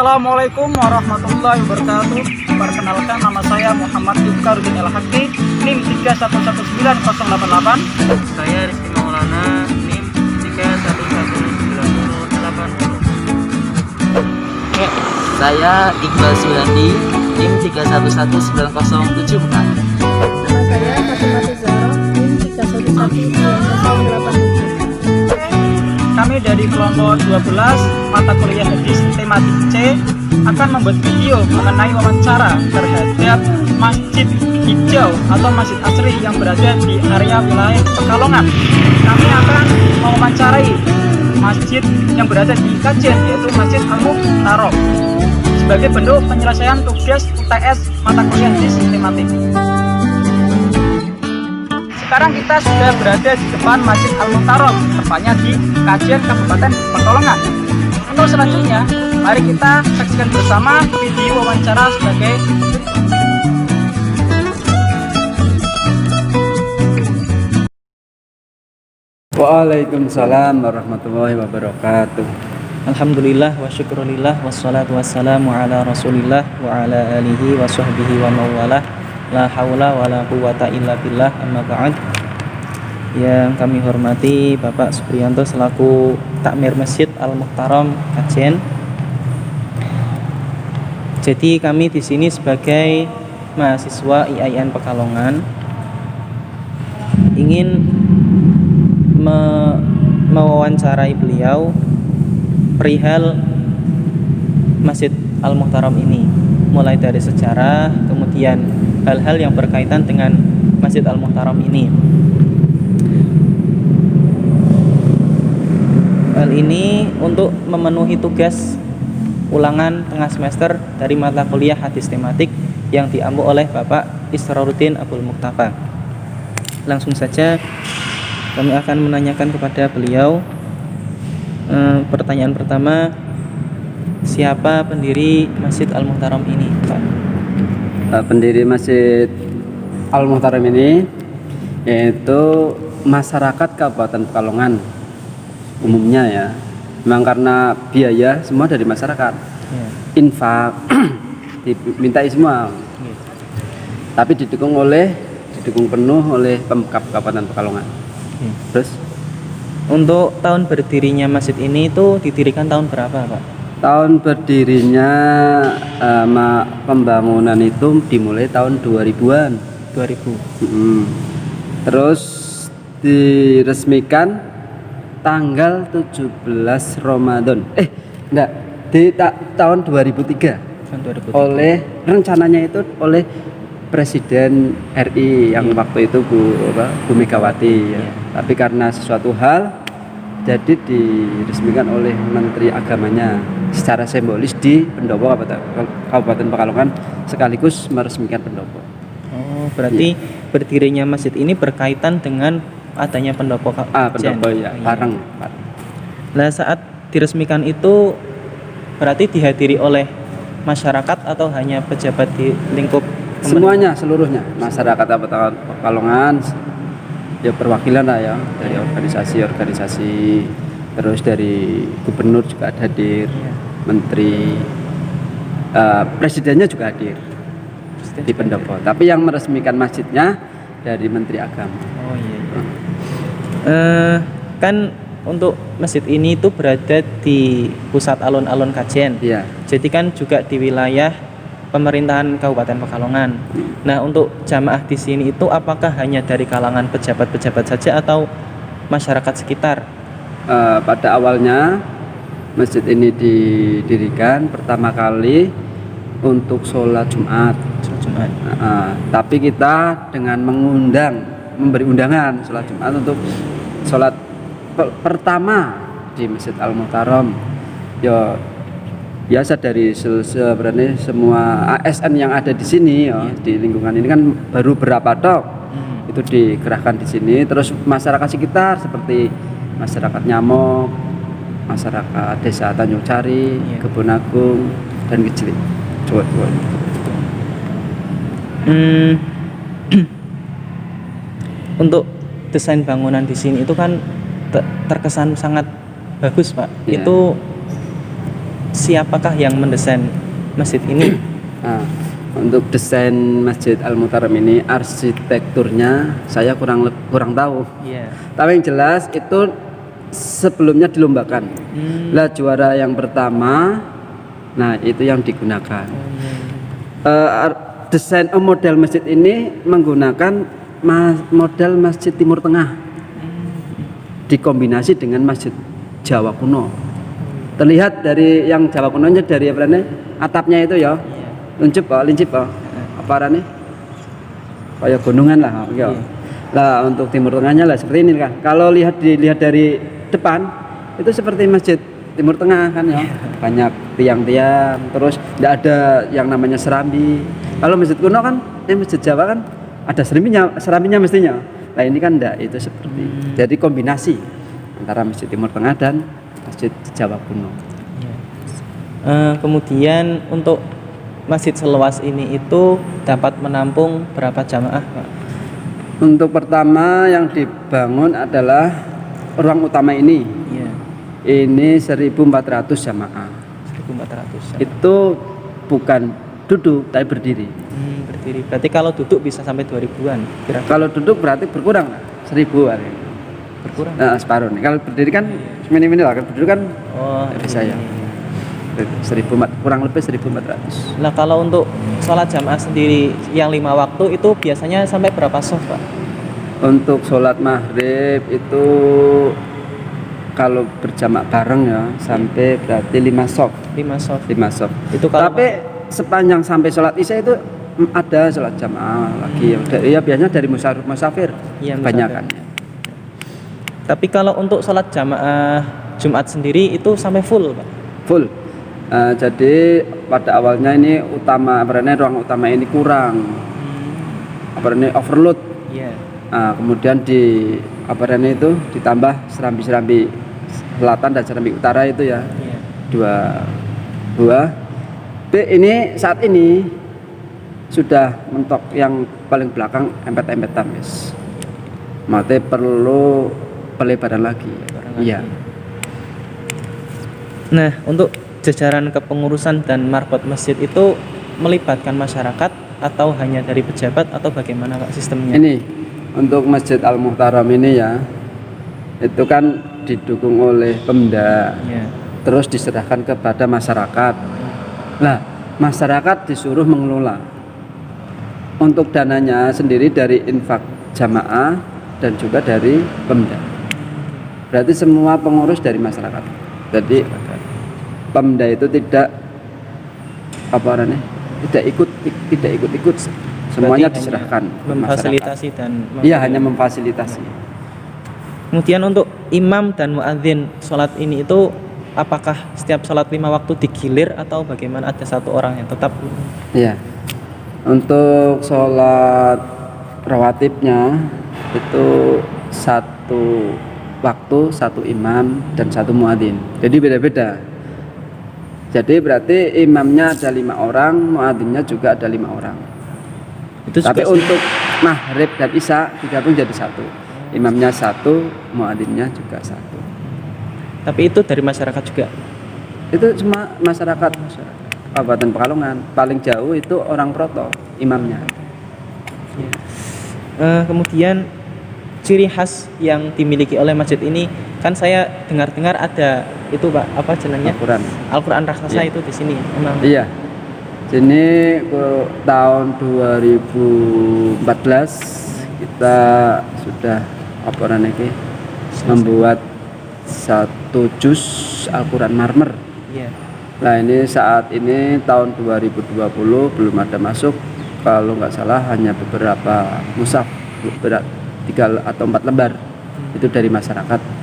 Assalamualaikum warahmatullahi wabarakatuh. Perkenalkan, nama saya Muhammad Iqaruddin Al-Haqi, NIM 311988. Saya Rizky Maulana, NIM 311980. Saya Iqbal Suhandi, NIM 311907. Nama saya Fatimah Zahra, NIM 311987. Kami dari kelompok 12 mata kuliah hadis tematik C akan membuat video mengenai wawancara terhadap Masjid Hijau atau Masjid Asri yang berada di area wilayah Pekalongan. Kami akan mewawancarai masjid yang berada di Kajen, yaitu Masjid Al-Muhtaram, sebagai bentuk penyelesaian tugas UTS mata kuliah hadis tematik. Sekarang kita sudah berada di depan Masjid Al-Muhtaram, tepatnya di Kajen, Kabupaten Pekalongan. Untuk selanjutnya, mari kita saksikan bersama video wawancara sebagai Waalaikumsalam warahmatullahi wabarakatuh. Alhamdulillah wa syukurillah wassalatu wassalamu ala rasulillah wa ala alihi wa sahbihi wa mawalah. La haula wa la quwata illa billah, amma ba'd. Yang kami hormati Bapak Supriyanto selaku Takmir Masjid Al-Muhtaram Kajen. Jadi kami di sini sebagai mahasiswa IAIN Pekalongan ingin mewawancarai beliau perihal Masjid Al-Muhtaram ini, mulai dari sejarah, kemudian hal-hal yang berkaitan dengan Masjid Al-Muhtaram ini. Hal ini untuk memenuhi tugas ulangan tengah semester dari mata kuliah hadis tematik yang diampu oleh Bapak Isroruddin Abdul Muqtafa. Langsung saja kami akan menanyakan kepada beliau. Pertanyaan pertama, siapa pendiri Masjid Al-Muhtaram ini, Pak? Pendiri Masjid Al-Muhtaram ini yaitu masyarakat Kabupaten Pekalongan umumnya ya. Memang karena biaya semua dari masyarakat, infak dimintai semua, tapi didukung penuh oleh Pemkab Kabupaten Pekalongan. Terus untuk tahun berdirinya masjid ini itu didirikan tahun berapa, Pak? tahun berdirinya pembangunan itu dimulai tahun 2000-an. 2000. Terus diresmikan tanggal 17 Ramadan. Tahun 2003. Tahun 2003. Oleh rencananya itu oleh Presiden RI yang waktu itu Bu Megawati ya. Tapi karena sesuatu hal jadi diresmikan oleh Menteri Agamanya secara simbolis di pendopo Kabupaten Pekalongan, sekaligus meresmikan pendopo. Oh, berarti berdirinya masjid ini berkaitan dengan adanya pendopo pendopo ya, bareng. Nah, saat diresmikan itu berarti dihadiri oleh masyarakat atau hanya pejabat di lingkup semuanya, seluruhnya masyarakat Pekalongan, ya perwakilan lah ya dari organisasi, terus dari gubernur juga hadir, menteri, presidennya juga hadir di pendopo. Tapi yang meresmikan masjidnya dari Menteri Agama. Oh iya. Kan untuk masjid ini itu berada di pusat alun-alun Kajen. Iya. Jadi kan juga di wilayah pemerintahan Kabupaten Pekalongan. Nah, untuk jamaah di sini itu apakah hanya dari kalangan pejabat-pejabat saja atau masyarakat sekitar? Pada awalnya masjid ini didirikan pertama kali untuk sholat Jumat. Tapi kita dengan memberi undangan sholat Jumat untuk sholat pertama di Masjid Al-Muhtaram. Ya biasa dari sebenarnya semua ASN yang ada di sini ya, di lingkungan ini kan baru berapa tok itu dikerahkan di sini. Terus masyarakat sekitar seperti masyarakat Nyamok, masyarakat Desa Tanjung Sari, Kebon Agung dan Kecilik. Untuk desain bangunan di sini itu kan terkesan sangat bagus, Pak. Itu siapakah yang mendesain masjid ini? Nah, untuk desain Masjid Al-Muhtaram ini arsitekturnya saya kurang tahu. Iya. Tapi yang jelas itu sebelumnya dilombakan. Lah juara yang pertama, nah itu yang digunakan. Desain model masjid ini menggunakan model Masjid Timur Tengah dikombinasi dengan Masjid Jawa kuno. Terlihat dari yang Jawa kunonya dari apa nih? Atapnya itu ya. Lincip apa nih? Kayak gunungan lah, ya. Lah untuk Timur Tengahnya lah seperti ini kan. Kalau dilihat dari depan itu seperti Masjid Timur Tengah kan ya. Banyak tiang-tiang, terus tidak ada yang namanya serambi. Kalau masjid kuno kan, masjid Jawa kan ada serambinya mestinya. Nah ini kan enggak, itu seperti. Jadi kombinasi antara Masjid Timur Tengah dan Masjid Jawa kuno. Kemudian untuk masjid seluas ini itu dapat menampung berapa jamaah, Pak? Untuk pertama yang dibangun adalah ruang utama ini. Iya. Ini 1.400 jamaah. 1.400. Itu bukan duduk tapi berdiri. Berdiri. Berarti kalau duduk bisa sampai 2.000-an. Kira-kira. Kalau duduk berarti berkurang 1.000 hari. Berkurang. Nah, separuh nih. Kalau berdiri kan mini-mini lah. Kalau berdiri kan bisa ya. 1.400 kurang lebih 1.400. Nah kalau untuk sholat jamaah sendiri yang 5 waktu itu biasanya sampai berapa shaf, Pak? Untuk sholat maghrib itu kalau berjamaah bareng ya sampai berarti 5 shaf. 5 shaf. 5 shaf. Itu kalau Tapi sepanjang sampai sholat isya itu ada sholat jamaah lagi. Ya biasanya dari musafir. Iya, kebanyakan. Tapi kalau untuk sholat jamaah Jumat sendiri itu sampai full, Pak? Full. Jadi pada awalnya ini ruang utama ini kurang, overload. Iya. Kemudian itu ditambah serambi selatan dan serambi utara itu ya. Iya. Dua buah. Ini saat ini sudah mentok yang paling belakang empet-empetan, guys. Mate perlu pelebaran lagi. Iya. Nah, untuk jajaran kepengurusan dan markot masjid itu melibatkan masyarakat atau hanya dari pejabat atau bagaimana, Pak, sistemnya? Ini untuk Masjid Al-Muhtaram ini ya, itu kan didukung oleh Pemda, Ya. terus diserahkan kepada masyarakat. Nah, masyarakat disuruh mengelola. Untuk dananya sendiri dari infak jamaah dan juga dari Pemda. Berarti semua pengurus dari masyarakat. Jadi Pemda itu tidak ikut, semuanya Berarti diserahkan memfasilitasi dan iya hanya memfasilitasi. Kemudian untuk imam dan muadzin sholat ini itu apakah setiap sholat 5 waktu digilir atau bagaimana, ada satu orang yang tetap? Iya, untuk sholat rawatibnya itu satu waktu, satu imam dan satu muadzin, jadi beda-beda. Jadi berarti imamnya ada 5 orang, muadzinnya juga ada 5 orang. Tapi untuk maghrib dan isya digabung jadi satu. Imamnya satu, muadzinnya juga satu. Tapi itu dari masyarakat juga? Itu semua masyarakat Kabupaten Pekalongan. Paling jauh itu orang Proto, imamnya. Kemudian ciri khas yang dimiliki oleh masjid ini, kan saya dengar-dengar ada itu, Pak, apa jenengnya? Al-Quran raksasa. Itu di sini emang. Iya. Sini tahun 2014 kita sudah membuat satu juz Al-Quran marmer. Iya. Nah ini saat ini tahun 2020 belum ada masuk, kalau nggak salah hanya beberapa mushaf, 3 atau 4 lembar itu dari masyarakat.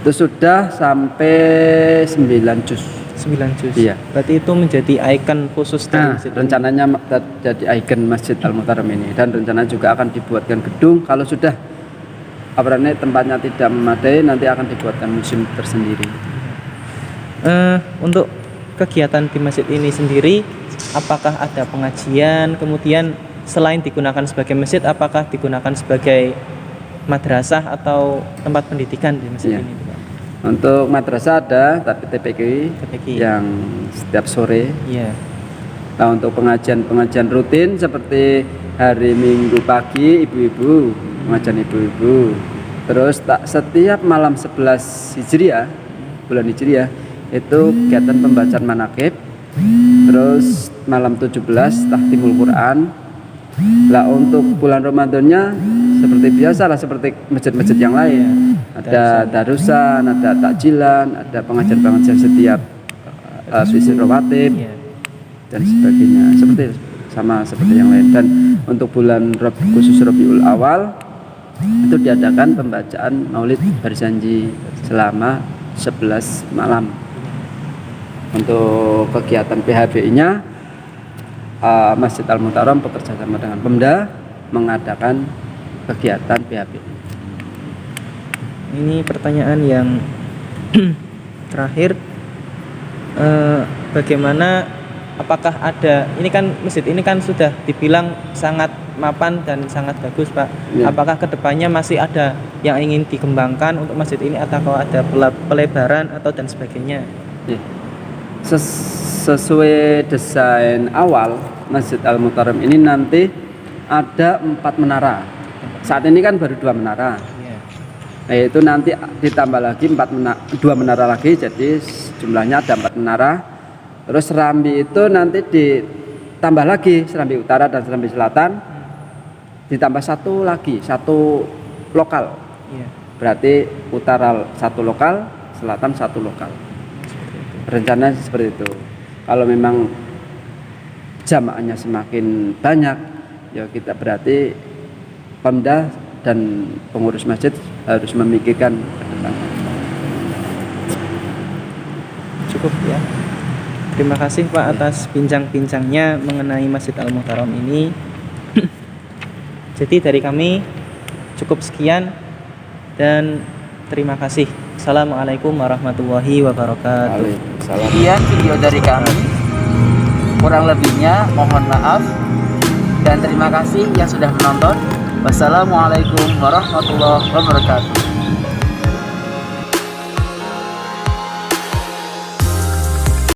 Itu sudah sampai 9 juz. 9 juz. Iya. Berarti itu menjadi ikon khusus dari masjid rencananya jadi ikon Masjid Al-Muhtaram ini, dan rencana juga akan dibuatkan gedung. Kalau sudah tempatnya tidak memadai, nanti akan dibuatkan museum tersendiri. Untuk kegiatan di masjid ini sendiri, apakah ada pengajian, kemudian selain digunakan sebagai masjid, apakah digunakan sebagai madrasah atau tempat pendidikan di masjid ini, Pak? Untuk madrasah ada, tapi TPQ yang setiap sore. Iya. Nah, untuk pengajian rutin seperti hari Minggu pagi ibu-ibu, pengajian ibu-ibu. Terus setiap malam 11 Hijriah, bulan Hijriah, itu kegiatan pembacaan manaqib. Terus malam 17 tahtimul Quran. Lah untuk bulan Ramadannya seperti biasa lah, seperti masjid-masjid yang lain. Ada darusan, ada takjilan, ada pengajian-pengajian setiap visi rawatib dan sebagainya. Seperti yang lain. Dan untuk bulan khusus Rabiul Awal itu diadakan pembacaan Maulid Berjanji selama 11 malam. Untuk kegiatan PHBI-nya Masjid Al-Muhtaram bekerja sama dengan Pemda mengadakan kegiatan PHBI. Ini pertanyaan yang terakhir, bagaimana, apakah ada, ini kan masjid ini kan sudah dibilang sangat mapan dan sangat bagus, Pak. Ya. Apakah kedepannya masih ada yang ingin dikembangkan untuk masjid ini, atau ada pelebaran atau dan sebagainya? Ya. Sesuai desain awal Masjid Al-Muhtaram ini nanti ada 4 menara. Saat ini kan baru 2 menara. Nah, itu nanti ditambah lagi 2 menara lagi, jadi jumlahnya ada 4 menara. Terus serambi itu nanti ditambah lagi, serambi utara dan serambi selatan ditambah satu lagi, satu lokal. Berarti utara 1 lokal, selatan 1 lokal. Rencananya seperti itu. Kalau memang jamaahnya semakin banyak, ya kita berarti Pemda dan pengurus masjid harus memikirkan ke depan. Cukup ya. Terima kasih Pak atas bincang-bincangnya mengenai Masjid Al-Muhtaram ini. Jadi dari kami cukup sekian dan terima kasih. Assalamualaikum warahmatullahi wabarakatuh. Sekian video dari kami. Kurang lebihnya mohon maaf dan terima kasih yang sudah menonton. Wassalamualaikum warahmatullahi wabarakatuh.